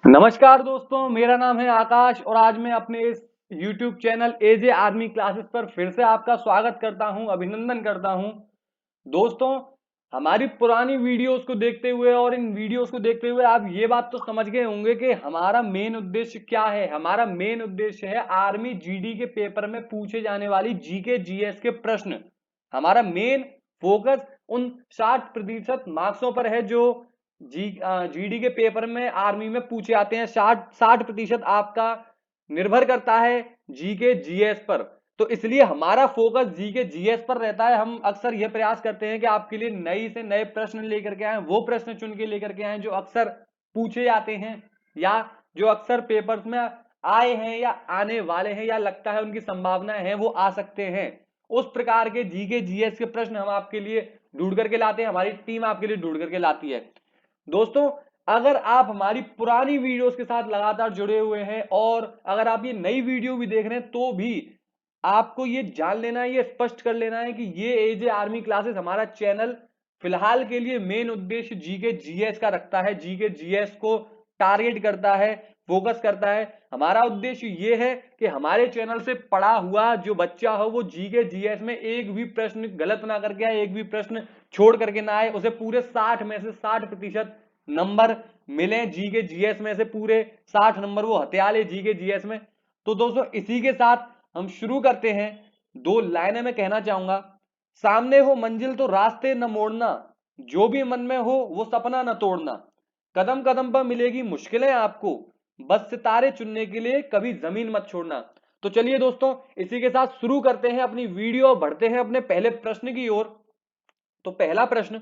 नमस्कार दोस्तों, मेरा नाम है आकाश और आज मैं अपने इस YouTube चैनल एजे आर्मी क्लासेस पर फिर से आपका स्वागत करता हूं, अभिनंदन करता हूं। दोस्तों, हमारी पुरानी वीडियोस को देखते हुए और इन वीडियोस को देखते हुए आप ये बात तो समझ गए होंगे कि हमारा मेन उद्देश्य क्या है। हमारा मेन उद्देश्य है आर्मी जीडी के पेपर में पूछे जाने वाली जीके जीएस के प्रश्न। हमारा मेन फोकस उन 60% मार्क्सों पर है जो जीडी के पेपर में आर्मी में पूछे आते हैं। 60% आपका निर्भर करता है जीके जीएस पर। तो इसलिए हमारा फोकस जीके जीएस पर रहता है। हम अक्सर यह प्रयास करते हैं कि आपके लिए नई से नए प्रश्न लेकर के आए, वो प्रश्न चुन के लेकर के आए जो अक्सर पूछे जाते हैं या जो अक्सर पेपर्स में आए हैं या आने वाले हैं या लगता है उनकी संभावनाएं हैं वो आ सकते हैं। उस प्रकार के जीके जीएस के प्रश्न हम आपके लिए ढूंढ करके लाते हैं, हमारी टीम आपके लिए ढूंढ करके लाती है। दोस्तों, अगर आप हमारी पुरानी वीडियोस के साथ लगातार जुड़े हुए हैं और अगर आप ये नई वीडियो भी देख रहे हैं तो भी आपको ये जान लेना है, ये स्पष्ट कर लेना है कि ये एजे आर्मी क्लासेस हमारा चैनल फिलहाल के लिए मेन उद्देश्य जीके जीएस का रखता है। जीके जीएस को टारगेट करता है, फोकस करता है। हमारा उद्देश्य ये है कि हमारे चैनल से पढ़ा हुआ जो बच्चा हो वो जीके जीएस में एक भी प्रश्न गलत ना करके आए, एक भी प्रश्न छोड़ करके ना आए, उसे पूरे 60 में से 60% नंबर मिले। जीके जीएस में से पूरे 60 नंबर वो हथिया ले जीके जीएस में। तो दोस्तों, इसी के साथ हम शुरू करते हैं। 2 लाइनें मैं कहना चाहूंगा। सामने हो मंजिल तो रास्ते न मोड़ना, जो भी मन में हो वो सपना न तोड़ना, कदम कदम पर मिलेगी मुश्किलें आपको, बस सितारे चुनने के लिए कभी जमीन मत छोड़ना। तो चलिए दोस्तों, इसी के साथ शुरू करते हैं अपनी वीडियो, बढ़ते हैं अपने पहले प्रश्न की ओर। तो पहला प्रश्न,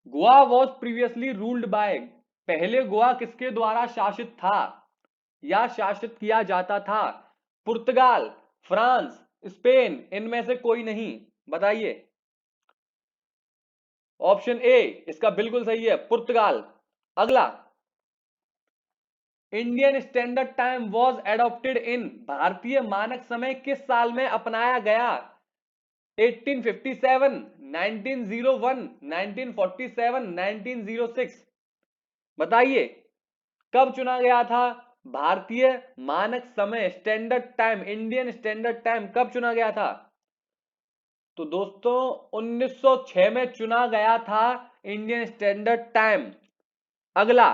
Goa was previously ruled by, पहले गोवा किसके द्वारा शासित था या शासित किया जाता था? पुर्तगाल, फ्रांस, स्पेन, इनमें से कोई नहीं, बताइए। ऑप्शन ए इसका बिल्कुल सही है, पुर्तगाल। अगला, Indian standard time was adopted इन, भारतीय मानक समय किस साल में अपनाया गया? 1857, 1901, 1947, 1906, बताइए कब चुना गया था भारतीय मानक समय standard time, Indian standard time कब चुना गया था? तो दोस्तों, 1906 में चुना गया था इंडियन स्टैंडर्ड टाइम। अगला,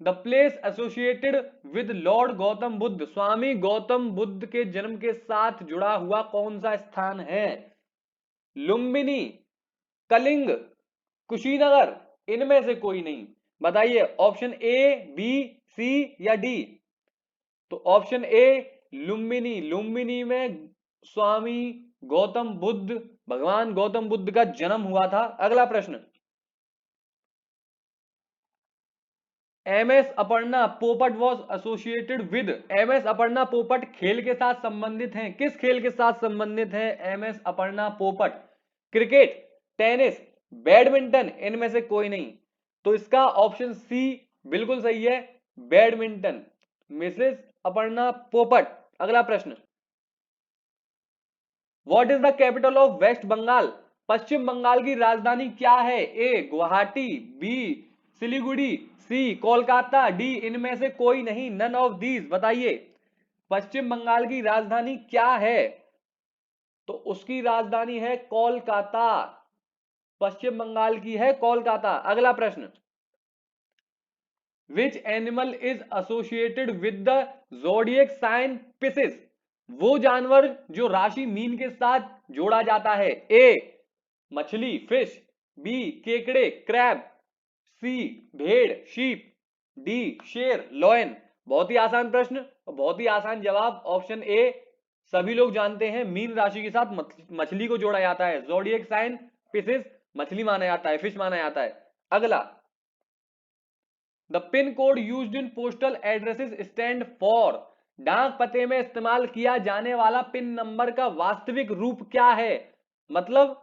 the place associated with lord Gautam Buddha, स्वामी गौतम बुद्ध के जन्म के साथ जुड़ा हुआ कौन सा स्थान है? लुम्बिनी, कलिंग, कुशीनगर, इनमें से कोई नहीं, बताइए। ऑप्शन ए, बी, सी या डी? तो ऑप्शन ए लुम्बिनी, लुम्बिनी में स्वामी गौतम बुद्ध, भगवान गौतम बुद्ध का जन्म हुआ था। अगला प्रश्न, M S Aparna Popat was associated with, M S Aparna Popat खेल के साथ संबंधित हैं, किस खेल के साथ संबंधित है एम एस अपर्णा पोपट? क्रिकेट, टेनिस, बैडमिंटन, इनमें से कोई नहीं। तो इसका ऑप्शन सी बिल्कुल सही है, बैडमिंटन, मिसेस अपर्णा पोपट। अगला प्रश्न, what is the capital of West Bengal, पश्चिम बंगाल की राजधानी क्या है? A Guwahati, B Siliguri, C Kolkata, D इनमें से कोई नहीं, नन ऑफ दीज, बताइए पश्चिम बंगाल की राजधानी क्या है? तो उसकी राजधानी है कोलकाता, पश्चिम बंगाल की है कोलकाता। अगला प्रश्न, which animal is associated with the zodiac sign Pisces, वो जानवर जो राशि मीन के साथ जोड़ा जाता है? ए मछली, फिश, बी केकड़े, क्रैब, सी भेड़, शीप, डी शेर, लॉयन। बहुत ही आसान प्रश्न और बहुत ही आसान जवाब, ऑप्शन ए सभी लोग जानते हैं, मीन राशि के साथ मछली को जोड़ा जाता है, जोडियक साइन पिसिस मछली माना जाता है, फिश माना जाता है। अगला, the pin code used in postal addresses stand for, डाक पते में इस्तेमाल किया जाने वाला पिन नंबर का वास्तविक रूप क्या है? मतलब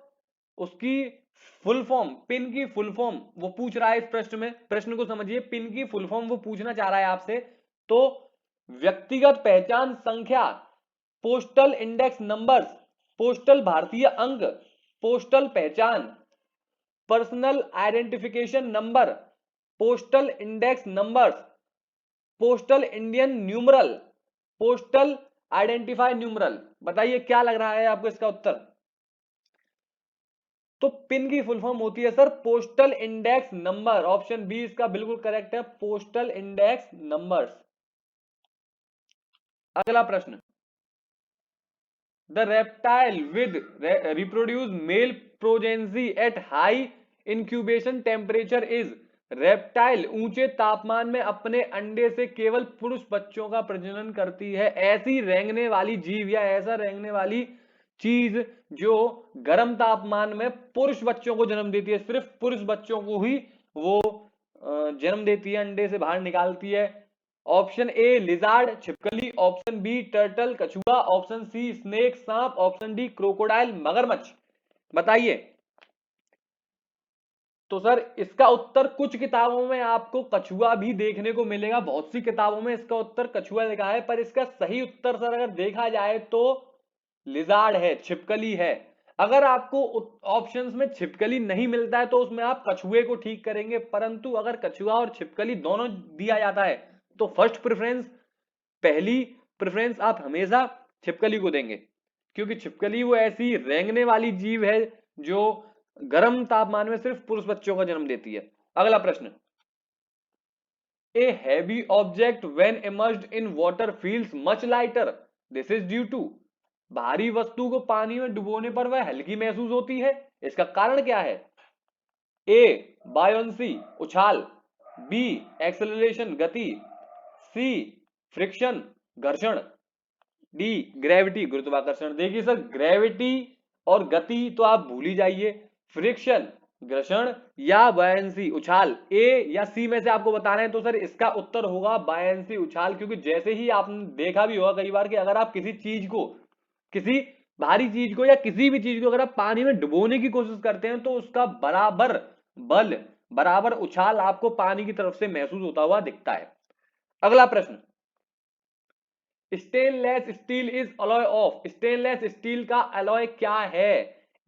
उसकी फुल फॉर्म, पिन की फुल फॉर्म वो पूछ रहा है इस प्रश्न में। प्रश्न को समझिए, पिन की फुल फॉर्म वो पूछना चाह रहा है आपसे। तो व्यक्तिगत पहचान संख्या, पोस्टल इंडेक्स नंबर्स, पोस्टल भारतीय अंक, पोस्टल पहचान, personal identification number, postal index numbers, postal Indian numeral, postal identify numeral. बताइए क्या लग रहा है आपको इसका उत्तर। तो पिन की फुल फॉर्म होती है sir postal index number. Option B इसका बिल्कुल करेक्ट है, पोस्टल इंडेक्स नंबर्स। अगला प्रश्न, the reptile with reproduce male progeny at high incubation temperature is. Reptile ऊंचे तापमान में अपने अंडे से केवल पुरुष बच्चों का प्रजनन करती है। ऐसी रेंगने वाली जीव या ऐसा रेंगने वाली चीज जो गर्म तापमान में पुरुष बच्चों को जन्म देती है, सिर्फ पुरुष बच्चों को ही वो जन्म देती है, अंडे से बाहर निकालती है। ऑप्शन ए लिजार्ड छिपकली, ऑप्शन बी टर्टल कछुआ, ऑप्शन सी स्नेक सांप, ऑप्शन डी क्रोकोडाइल मगरमच्छ। बताइए। तो सर इसका उत्तर कुछ किताबों में आपको कछुआ भी देखने को मिलेगा, बहुत सी किताबों में इसका उत्तर कछुआ लिखा है, पर इसका सही उत्तर सर अगर देखा जाए तो लिजार्ड है, छिपकली है। अगर आपको ऑप्शंस में छिपकली नहीं मिलता है तो उसमें आप कछुए को ठीक करेंगे, परंतु अगर कछुआ और छिपकली दोनों दिया जाता है तो फर्स्ट प्रेफरेंस, पहली प्रेफरेंस आप हमेशा छिपकली को देंगे, क्योंकि छिपकली वो ऐसी रेंगने वाली जीव है जो गर्म तापमान में सिर्फ पुरुष बच्चों का जन्म देती है। अगला प्रश्न, a heavy object when immersed in water feels much lighter, this is due to. भारी वस्तु को पानी में डुबोने पर वह हल्की महसूस होती है, इसका कारण क्या है। ए बायोंसी उछाल, बी एक्सेलरेशन गति, सी फ्रिक्शन घर्षण, डी ग्रेविटी गुरुत्वाकर्षण। देखिए सर ग्रेविटी और गति तो आप भूल ही जाइए, फ्रिक्शन घर्षण या बायंसी उछाल, ए या सी में से आपको बताना है। तो सर इसका उत्तर होगा बायंसी उछाल, क्योंकि जैसे ही आपने देखा भी होगा कई बार कि अगर आप किसी चीज को, किसी भारी चीज को या किसी भी चीज को अगर आप पानी में डुबोने की कोशिश करते हैं तो उसका बराबर बल, बराबर उछाल आपको पानी की तरफ से महसूस होता हुआ दिखता है। अगला प्रश्न, stainless steel is alloy of. Stainless steel का अलॉय क्या है।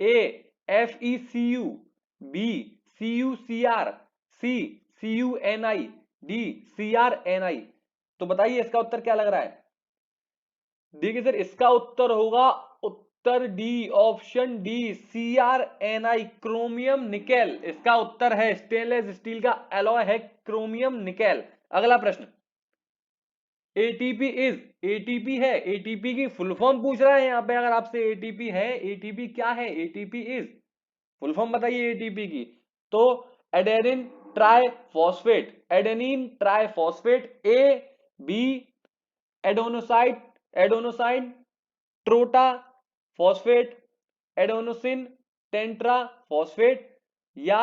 ए FeCu, बी CuCr, सी CuNi, डी CrNi। तो बताइए इसका उत्तर क्या लग रहा है। देखिए सर इसका उत्तर होगा उत्तर D, option D CrNi, chromium nickel. इसका उत्तर है, स्टेनलेस स्टील का अलॉय है क्रोमियम निकेल। अगला प्रश्न, एटीपी इज, एटीपी है, एटीपी की फुल फॉर्म पूछ रहा है यहां पे। अगर आपसे एटीपी है, एटीपी क्या है, एटीपी इज, फुल फॉर्म बताइए एटीपी की। तो adenine tri phosphate, adenine tri phosphate, A B adenoside, adenosine tetra phosphate, adenosine tetra phosphate, या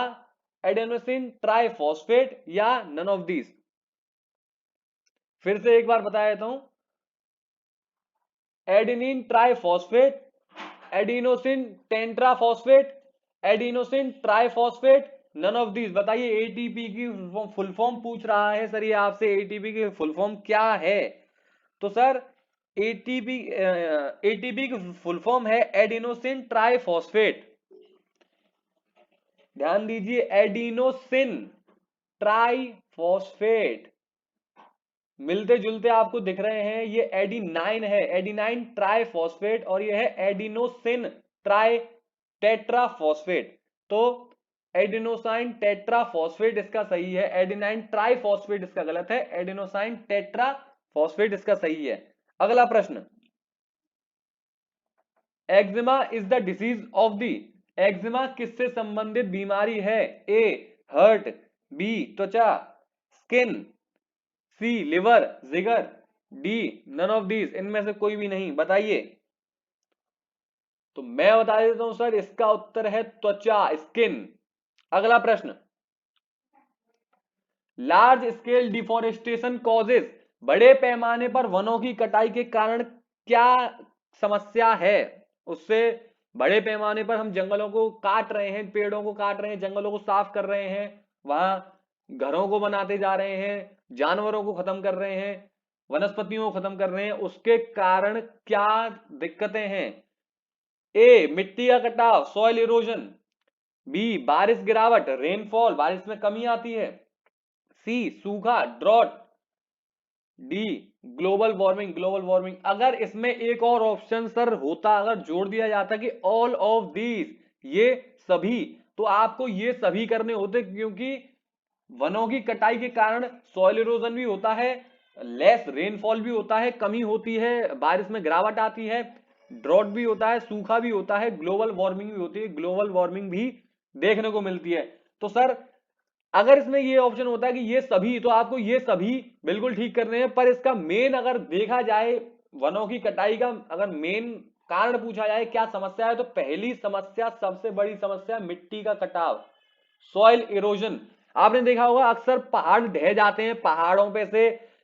एडेनोसिन ट्राई फॉस्फेट, या नन ऑफ दीज। फिर से एक बार बता देता हूं, adenine triphosphate, adenosine tetraphosphate, adenosine triphosphate, none of these. बताइए एटीपी की फुल फॉर्म पूछ रहा है सर ये आपसे, एटीपी की फुल फॉर्म क्या है। तो सर एटीपी, एटीपी की फुल फॉर्म है एडिनोसिन ट्राइफॉस्फेट। ध्यान दीजिए, एडिनोसिन ट्राइफॉस्फेट। मिलते जुलते आपको दिख रहे हैं, ये एडिनाइन है, एडिनाइन ट्राइफॉस्फेट, और ये है एडिनोसिन ट्राई टेट्राफॉस्फेट। तो एडिनोसाइन टेट्राफॉस्फेट इसका सही है, एडिनाइन ट्राइफॉस्फेट इसका गलत है, एडिनोसाइन टेट्राफॉस्फेट इसका सही है। अगला प्रश्न, eczema is the disease of the. Eczema किससे संबंधित बीमारी है। ए हर्ट, बी त्वचा, स्किन, सी लिवर जिगर, डी नन ऑफ दीज। इनमें से कोई भी नहीं। बताइए। तो मैं बता देता हूं सर इसका उत्तर है त्वचा, स्किन। अगला प्रश्न, लार्ज स्केल डिफोरेस्टेशन कॉजेज, बड़े पैमाने पर वनों की कटाई के कारण क्या समस्या है। उससे बड़े पैमाने पर हम जंगलों को काट रहे हैं, पेड़ों को काट रहे हैं, जंगलों को साफ कर रहे हैं, वहां घरों को बनाते जा रहे हैं, जानवरों को खत्म कर रहे हैं, वनस्पतियों को खत्म कर रहे हैं, उसके कारण क्या दिक्कतें हैं। ए मिट्टी का कटाव, सॉइल इरोजन, बी बारिश गिरावट रेनफॉल, बारिश में कमी आती है, सी सूखा drought, D global warming. Global warming अगर इसमें एक और ऑप्शन सर होता, अगर जोड़ दिया जाता कि ऑल ऑफ दीज, ये सभी, तो आपको ये सभी करने होते, क्योंकि वनों की कटाई के कारण सॉइल इरोजन भी होता है, लेस रेनफॉल भी होता है, कमी होती है, बारिश में गिरावट आती है, ड्रॉट भी होता है, सूखा भी होता है, ग्लोबल वार्मिंग भी होती है, ग्लोबल वार्मिंग भी देखने को मिलती है। तो सर अगर इसमें ये ऑप्शन होता है कि ये सभी, तो आपको ये सभी बिल्कुल ठीक करने हैं। पर इसका मेन अगर देखा जाए, वनों की कटाई का अगर मेन कारण पूछा जाए क्या समस्या है, तो पहली समस्या, सबसे बड़ी समस्या मिट्टी का कटाव, सॉइल इरोजन। आपने देखा होगा अक्सर पहाड़ ढह जाते हैं, पहाड़ों पे से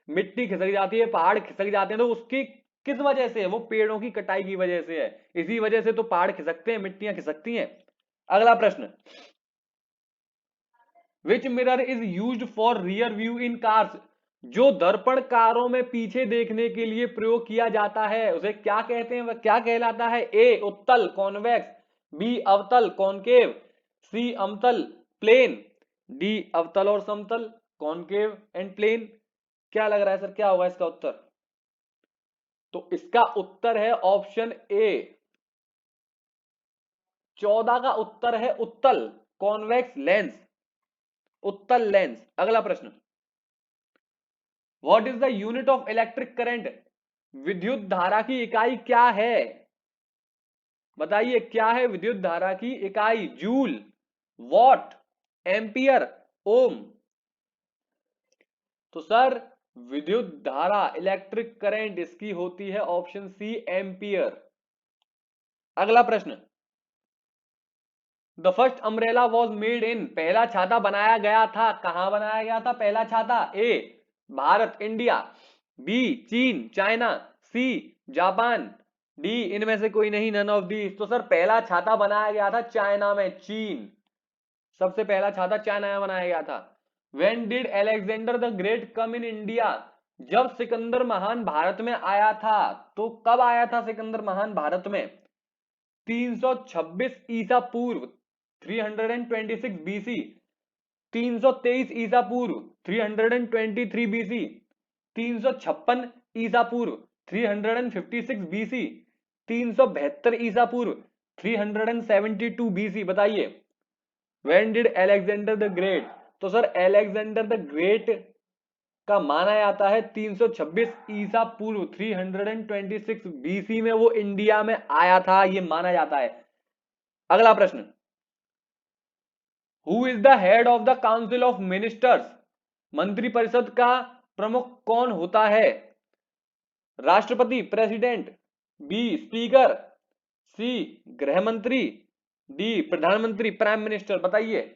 मिट्टी खिसक जाती है, पहाड़ खिसक जाते हैं, तो उसकी किस वजह से है? वो पेड़ों की कटाई की वजह से है। इसी वजह से तो पहाड़ खिसकते हैं, मिट्टियां खिसकती हैं। अगला प्रश्न, विच mirror is used for rear view in cars? जो दर्पण कारों में पीछे देखने के लिए प्रयोग किया जाता है उसे क्या कहते हैं, वह क्या कहलाता है? ए उत्तल कॉन्वेक्स, बी अवतल कॉनकेव, सी अमतल प्लेन, डी अवतल और समतल कॉनकेव एंड प्लेन। क्या लग रहा है सर, क्या होगा इसका उत्तर? तो इसका उत्तर है ऑप्शन ए, 14 का उत्तर है उत्तल कॉन्वेक्स लेंस, उत्तल लेंस। अगला प्रश्न, what is the unit of electric current? विद्युत धारा की इकाई क्या है? बताइए क्या है विद्युत धारा की इकाई? जूल, वॉट, एम्पियर, ओम। तो सर विद्युत धारा इलेक्ट्रिक करंट इसकी होती है ऑप्शन सी, एम्पियर। अगला प्रश्न, the first umbrella was made in, पहला छाता बनाया गया था, कहां बनाया गया था पहला छाता? ए भारत इंडिया, बी चीन चाइना, सी जापान, डी इनमें से कोई नहीं, नन ऑफ दी। तो सर पहला छाता बनाया गया था चाइना में, चीन, सबसे पहला छाता चाइना में बनाया गया था। When did Alexander the great come in India? जब सिकंदर महान भारत में आया था, तो कब आया था सिकंदर महान भारत में? 326 ईसा पूर्व, 326 बीसी, 323 ईसा पूर्व, 323 बीसी, 356 ईसा पूर्व, 356 बीसी, 372 ईसा पूर्व, 372 बीसी। बताइए when did Alexander the great? तो सर अलेक्जेंडर द ग्रेट का माना जाता है 326 ईसा पूर्व, 326 बीसी में वो इंडिया में आया था, ये माना जाता है। अगला प्रश्न, who is the head of the council of ministers? मंत्रिपरिषद का प्रमुख कौन होता है? राष्ट्रपति प्रेसिडेंट, बी स्पीकर, सी गृह मंत्री, डी प्रधानमंत्री प्राइम मिनिस्टर। बताइए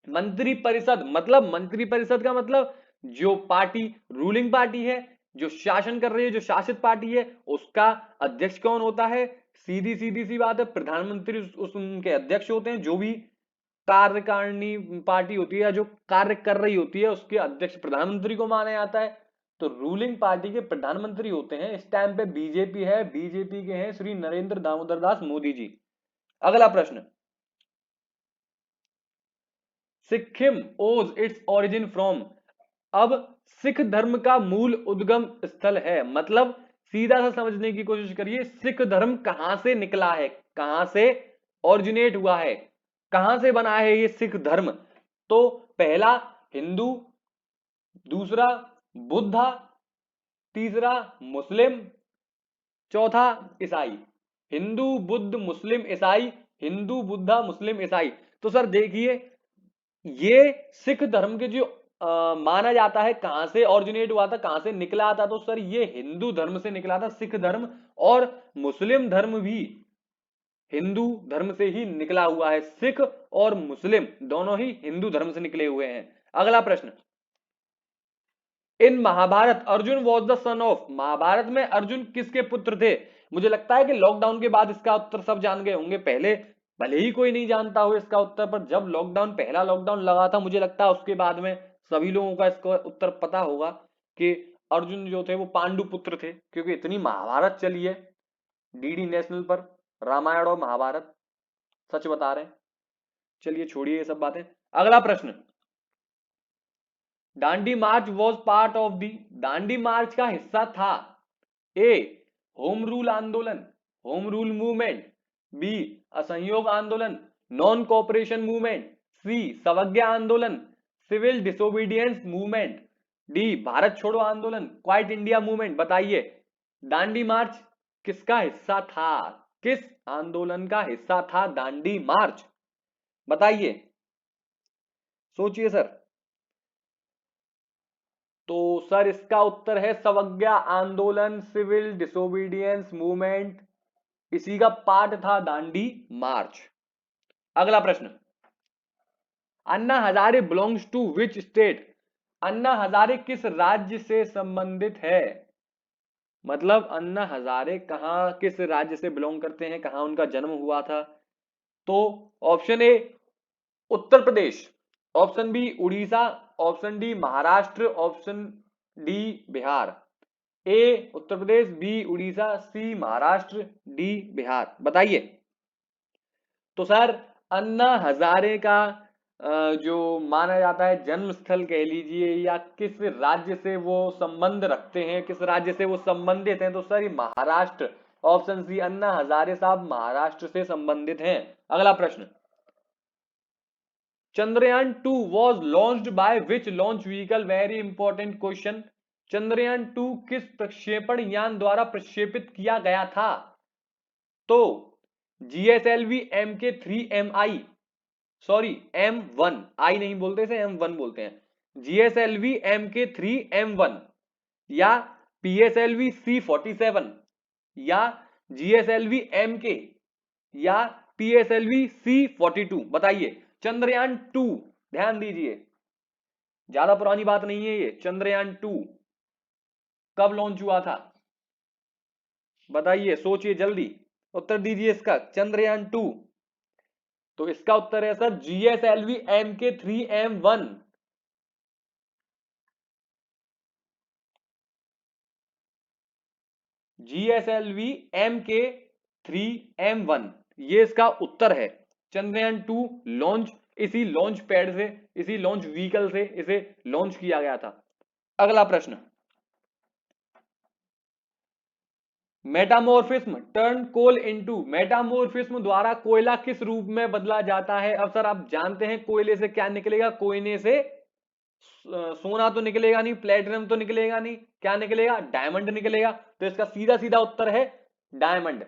मंत्रिपरिषद मतलब, मंत्रिपरिषद का मतलब जो पार्टी रूलिंग पार्टी है, जो शासन कर रही है, जो शासित पार्टी है, उसका अध्यक्ष कौन होता है? सीधी सीधी सी बात है, प्रधानमंत्री उनके अध्यक्ष होते हैं। जो भी कार्यकारिणी पार्टी होती है या जो कार्य कर रही होती है, उसके अध्यक्ष प्रधानमंत्री को माना जाता है। तो रूलिंग पार्टी के प्रधानमंत्री होते हैं। इस टाइम पे बीजेपी है, बीजेपी के हैं श्री नरेंद्र दामोदर दास मोदी जी। अगला प्रश्न, सिक्किम ओज इट्स ओरिजिन फ्रॉम? अब सिख धर्म का मूल उद्गम स्थल है, मतलब सीधा सा समझने की कोशिश करिए, सिख धर्म कहां से निकला है, कहां से ओरिजिनेट हुआ है, कहां से बना है ये सिख धर्म? तो पहला हिंदू, दूसरा बुद्धा, तीसरा मुस्लिम, चौथा ईसाई। हिंदू बुद्ध मुस्लिम ईसाई, हिंदू बुद्धा मुस्लिम ईसाई। तो सर देखिए ये सिख धर्म के जो माना जाता है कहां से ऑरिजिनेट हुआ था, कहां से निकला था, तो सर ये हिंदू धर्म से निकला था सिख धर्म, और मुस्लिम धर्म भी हिंदू धर्म से ही निकला हुआ है। सिख और मुस्लिम दोनों ही हिंदू धर्म से निकले हुए हैं। अगला प्रश्न, in Mahabharata Arjun was the son of? Mahabharata में अर्जुन किसके पुत्र थे? मुझे लगता है कि लॉकडाउन के बाद इसका उत्तर सब जान गए होंगे। पहले भले ही कोई नहीं जानता हो इसका उत्तर, पर जब लॉकडाउन, पहला लॉकडाउन लगा था, मुझे लगता है उसके बाद में सभी लोगों का इसका उत्तर पता होगा कि अर्जुन जो थे वो पांडु पुत्र थे, क्योंकि इतनी महाभारत चली है डीडी नेशनल पर, रामायण और महाभारत, सच बता रहे हैं। चलिए छोड़िए ये सब बातें। अगला प्रश्न, Dandi march was part of the, Dandi march का हिस्सा था ए होम रूल आंदोलन, होम रूल मूवमेंट, बी असहयोग आंदोलन, नॉन कोऑपरेशन मूवमेंट, सी सवज्ञा आंदोलन, सिविल डिसोबीडियंस मूवमेंट, डी भारत छोड़ो आंदोलन, क्वाइट इंडिया मूवमेंट। बताइए दांडी मार्च किसका हिस्सा था, किस आंदोलन का हिस्सा था दांडी मार्च, बताइए, सोचिए सर। तो सर इसका उत्तर है सवज्ञा आंदोलन, सिविल डिसोबीडियंस मूवमेंट, इसी का पार्ट था दांडी मार्च। अगला प्रश्न, Anna Hazare belongs to which state, Anna Hazare किस राज्य से संबंधित है, मतलब अन्ना हजारे कहां किस राज्य से बिलोंग करते हैं, कहां उनका जन्म हुआ था। तो option A Uttar Pradesh, option B Orissa, option D Maharashtra, option D Bihar. A Uttar Pradesh, B Orissa, C Maharashtra, D Bihar. बताइए। तो सर अन्ना हजारे का जो माना जाता है जन्म स्थल कह लीजिए या किस राज्य से वो संबंध रखते हैं, किस राज्य से वो संबंधित हैं, तो सर ये महाराष्ट्र, ऑप्शन सी अन्ना हजारे साहब महाराष्ट्र से संबंधित हैं। अगला प्रश्न, Chandrayaan 2 was launched by which launch vehicle, very important question. Chandrayaan 2 किस प्रक्षेपण यान द्वारा प्रक्षेपित किया गया था, तो GSLV MK3MI, सॉरी M1, आई नहीं बोलते इसे, M1 बोलते हैं, GSLV MK3M1 या PSLV C47 या GSLV MK या PSLV C42। बताइए चंद्रयान 2, ध्यान दीजिए ज्यादा पुरानी बात नहीं है ये, चंद्रयान 2 कब लॉन्च हुआ था, बताइए, सोचिए जल्दी, उत्तर दीजिए इसका। चंद्रयान 2, तो इसका उत्तर है sir GSLV MK3M1। GSLV MK3M1 ये इसका उत्तर है। चंद्रयान 2 लॉन्च, इसी लॉन्च पैड से, इसी लॉन्च व्हीकल से इसे लॉन्च किया गया था। अगला प्रश्न, मेटामोर्फिज्म टर्न कोल इनटू, मेटामोर्फिज्म द्वारा कोयला किस रूप में बदला जाता है। अब सर आप जानते हैं कोयले से क्या निकलेगा, कोयले से सोना तो निकलेगा नहीं, प्लेटिनम तो निकलेगा नहीं, क्या निकलेगा, डायमंड निकलेगा। तो इसका सीधा सीधा उत्तर है डायमंड,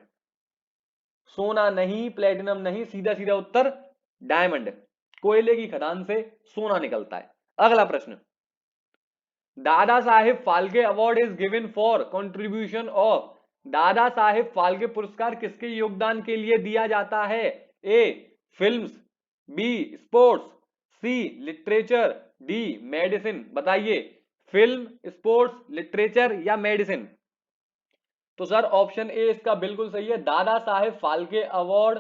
सोना नहीं, प्लेटिनम नहीं, सीधा सीधा उत्तर डायमंड, कोयले की खदान से सोना निकलता है। अगला प्रश्न, Dada Saheb Phalke award is given for contribution of, Dada Saheb Phalke पुरस्कार किसके योगदान के लिए दिया जाता है, ए फिल्म्स, बी स्पोर्ट्स, सी लिटरेचर, डी मेडिसिन। बताइए फिल्म, स्पोर्ट्स, लिटरेचर या मेडिसिन। तो सर ऑप्शन ए इसका बिल्कुल सही है, दादा साहेब फाल्के अवार्ड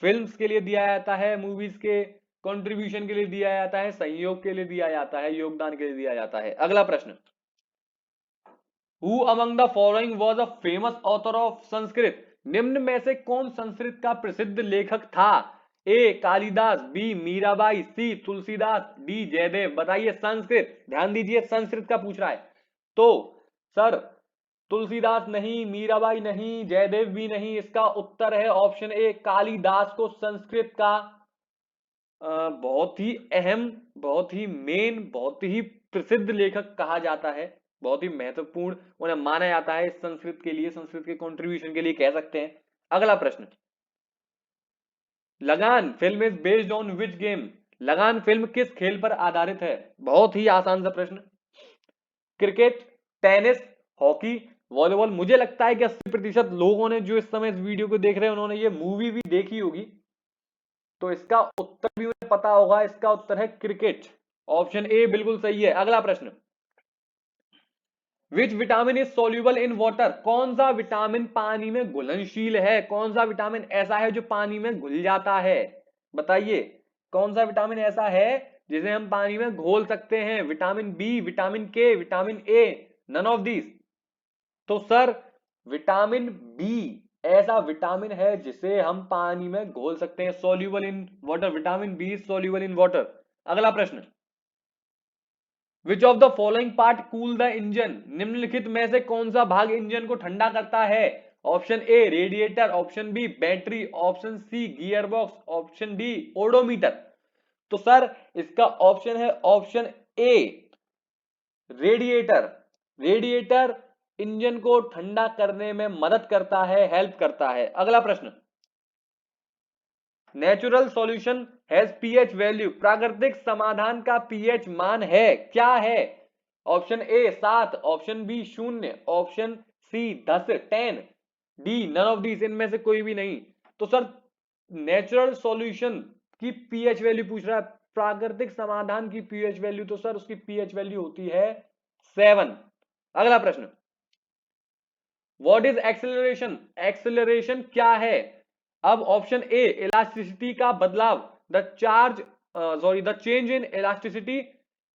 फिल्म्स के लिए दिया जाता है, मूवीज के कंट्रीब्यूशन के लिए दिया जाता है, सहयोग के लिए दिया जाता है, योगदान के लिए दिया जाता है। अगला प्रश्न, who among the following was a famous author of Sanskrit, निम्न में से कौन संस्कृत का प्रसिद्ध लेखक था, ए कालिदास, बी मीराबाई, सी तुलसीदास, डी जयदेव। बताइए संस्कृत, ध्यान दीजिए संस्कृत का पूछ रहा है। तो सर तुलसीदास नहीं, मीराबाई नहीं, जयदेव भी नहीं, इसका उत्तर है ऑप्शन ए कालिदास को संस्कृत का बहुत ही अहम, बहुत ही मेन, बहुत ही प्रसिद्ध लेखक कहा जाता है, बहुत ही महत्वपूर्ण उन्हें माना जाता है संस्कृत के लिए, संस्कृत के कंट्रीब्यूशन के लिए कह सकते हैं। अगला प्रश्न, लगान film is based on which game, लगान फिल्म किस खेल पर आधारित है। बहुत ही आसान सा प्रश्न, क्रिकेट, टेनिस, हॉकी, वॉलीबॉल। मुझे लगता है कि 80% लोगों ने जो इस समय इस वीडियो को देख रहे हैं उन्होंने ये मूवी भी देखी होगी, तो इसका उत्तर भी उन्हें पता होगा। इसका उत्तर है क्रिकेट, ऑप्शन ए बिल्कुल सही है। अगला प्रश्न, which vitamin is soluble in water, कौन सा विटामिन पानी में घुलनशील है, कौन सा विटामिन ऐसा है जो पानी में घुल जाता है। बताइए कौन सा विटामिन ऐसा है जिसे हम पानी में घोल सकते हैं, vitamin B, vitamin K, vitamin A, none of these. तो सर विटामिन बी ऐसा विटामिन है जिसे हम पानी में घोल सकते हैं, soluble in water, vitamin B soluble in water. अगला प्रश्न, which of the following part cool the engine, निम्नलिखित में से कौन सा भाग इंजन को ठंडा करता है? Option A radiator, option B battery, option C gear box, option D odometer. तो सर इसका ऑप्शन है option A radiator. Radiator engine को ठंडा करने में मदद करता है, हेल्प करता है। अगला प्रश्न, natural solution has pH value, प्राकृतिक समाधान का पीएच मान है, क्या है? Option A 7, option B 0, option C 10, 10, D none of these, इनमें से कोई भी नहीं। तो सर नेचुरल सॉल्यूशन की पीएच वैल्यू पूछ रहा है, प्राकृतिक समाधान की पीएच वैल्यू, तो सर उसकी पीएच वैल्यू होती है 7। अगला प्रश्न, व्हाट इज एक्सेलरेशन, एक्सेलरेशन क्या है? अब ऑप्शन ए इलास्टिसिटी का बदलाव, the change in elasticity,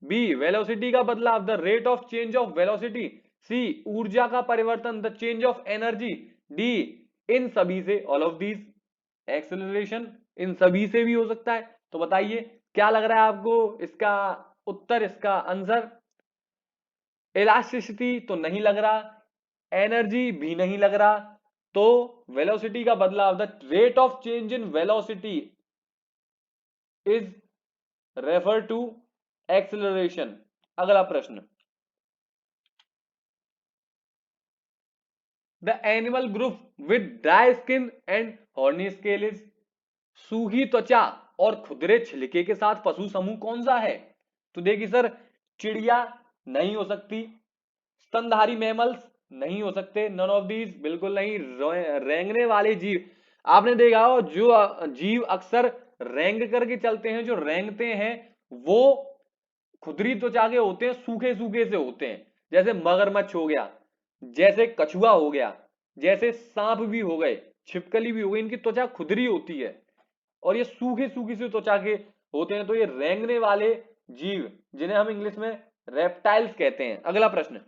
B velocity का बदलाव, the rate of change of velocity, C ऊर्जा का परिवर्तन, the change of energy, D इन सभी से, ऑल ऑफ दीज। एक्सेलरेशन इन सभी से भी हो सकता है। तो बताइए क्या लग रहा है आपको इसका उत्तर, इसका आंसर? इलास्टिसिटी तो नहीं लग रहा, एनर्जी भी नहीं लग रहा, तो वेलोसिटी का बदलाव, the rate of change in velocity is refer to acceleration. अगला प्रश्न, the animal group with dry skin and horny scale is, सूखी त्वचा और खुदरे छिलके के साथ पशु समूह कौन सा है? तो देखिए सर, चिड़िया नहीं हो सकती, स्तनधारी मैमल्स नहीं हो सकते, नन ऑफ दीज बिल्कुल नहीं, रेंगने वाले जीव, आपने देखा हो जो जीव अक्सर रेंग करके चलते हैं, जो रेंगते हैं वो खुदरी त्वचा के होते हैं, सूखे सूखे से होते हैं, जैसे मगरमच्छ हो गया, जैसे कछुआ हो गया, जैसे सांप भी हो गए, छिपकली भी हो गई, इनकी त्वचा खुदरी होती है और ये सूखी सूखी सी त्वचा के होते हैं। तो ये रेंगने वाले जीव, जिन्हें हम इंग्लिश में रेप्टाइल्स कहते हैं। अगला प्रश्न,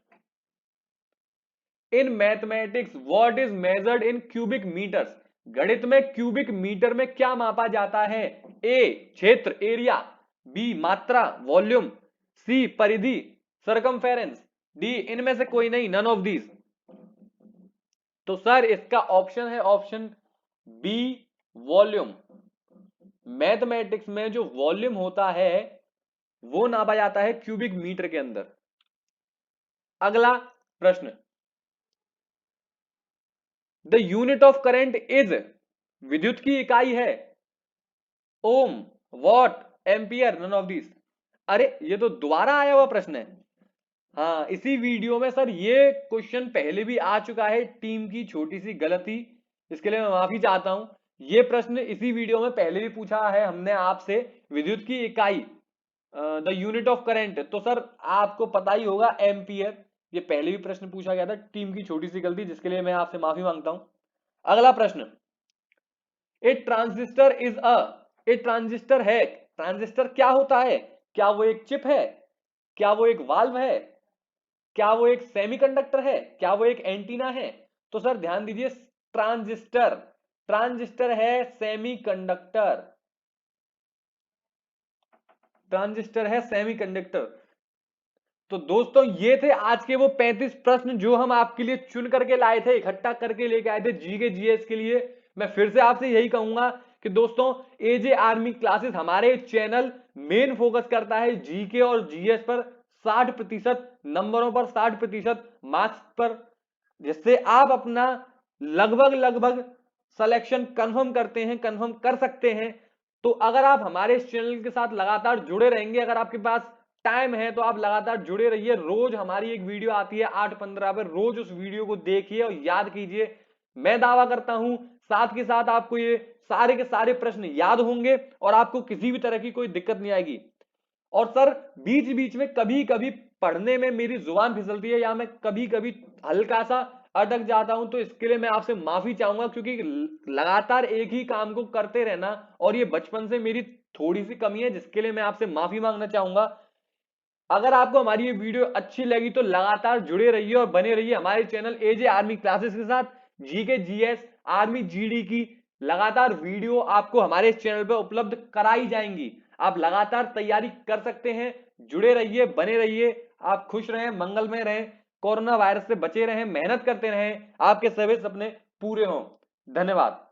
in mathematics what is measured in cubic metres, गणित में क्यूबिक मीटर में क्या मापा जाता है? ए क्षेत्र एरिया, बी मात्रा वॉल्यूम, सी परिधि सरकमफेरेंस, डी इनमें से कोई नहीं, नन ऑफ दीज। तो सर इसका ऑप्शन है ऑप्शन बी वॉल्यूम। मैथमेटिक्स में जो वॉल्यूम होता है वो नापा जाता है क्यूबिक मीटर के अंदर। अगला प्रश्न, the unit of current is, विद्युत की इकाई है ohm, watt, ampere, none of this. अरे ये तो दोबारा आया हुआ प्रश्न है। हाँ, इसी वीडियो में सर ये क्वेश्चन पहले भी आ चुका है, टीम की छोटी सी गलती, इसके लिए मैं माफी चाहता हूं। ये प्रश्न इसी वीडियो में पहले भी पूछा है हमने आपसे, विद्युत की इकाई, द यूनिट ऑफ करंट, तो सर आपको पता ही होगा एम्पियर। ये पहले भी प्रश्न पूछा गया था, टीम की छोटी सी गलती, जिसके लिए मैं आपसे माफी मांगता हूं। अगला प्रश्न, ए transistor is a, A transistor है, ट्रांजिस्टर क्या होता है? क्या वो एक चिप है, क्या वो एक वाल्व है, क्या वो एक सेमीकंडक्टर है, क्या वो एक एंटीना है? तो सर ध्यान दीजिए, ट्रांजिस्टर, ट्रांजिस्टर है सेमीकंडक्टर, ट्रांजिस्टर है सेमीकंडक्टर। तो दोस्तों ये थे आज के वो 35 प्रश्न जो हम आपके लिए चुन करके लाए थे, इकट्ठा करके लेके आए थे जीके जीएस के लिए। मैं फिर से आपसे यही कहूंगा कि दोस्तों एजे आर्मी क्लासेस हमारे चैनल मेन फोकस करता है जीके और जीएस पर, 60% नंबरों पर, 60% मार्क्स पर, जिससे आप अपना लगभग लगभग सिलेक्शन कंफर्म करते हैं, कंफर्म कर सकते हैं। तो अगर आप हमारे इस चैनल के साथ लगातार जुड़े रहेंगे, अगर आपके पास टाइम है तो आप लगातार जुड़े रहिए। रोज हमारी एक वीडियो आती है 8:15 पर, रोज उस वीडियो को देखिए और याद कीजिए। मैं दावा करता हूं साथ के साथ आपको ये सारे के सारे प्रश्न याद होंगे और आपको किसी भी तरह की कोई दिक्कत नहीं आएगी। और सर बीच बीच में कभी कभी पढ़ने में मेरी जुबान फिसलती है या मैं कभी कभी हल्का सा अटक जाता हूं, तो इसके लिए मैं आपसे माफी चाहूंगा, क्योंकि लगातार एक ही काम को करते रहना और ये बचपन से मेरी थोड़ी सी कमी है, जिसके लिए मैं आपसे माफी मांगना चाहूंगा। अगर आपको हमारी ये वीडियो अच्छी लगी तो लगातार जुड़े रहिए और बने रहिए हमारे चैनल एजे आर्मी क्लासेस के साथ। जीके जीएस आर्मी जीडी की लगातार वीडियो आपको हमारे इस चैनल पर उपलब्ध कराई जाएंगी, आप लगातार तैयारी कर सकते हैं। जुड़े रहिए, बने रहिए। आप खुश रहें, मंगल में रहें, कोरोना वायरस से बचे रहें, मेहनत करते रहें, आपके सभी सपने पूरे हों। धन्यवाद।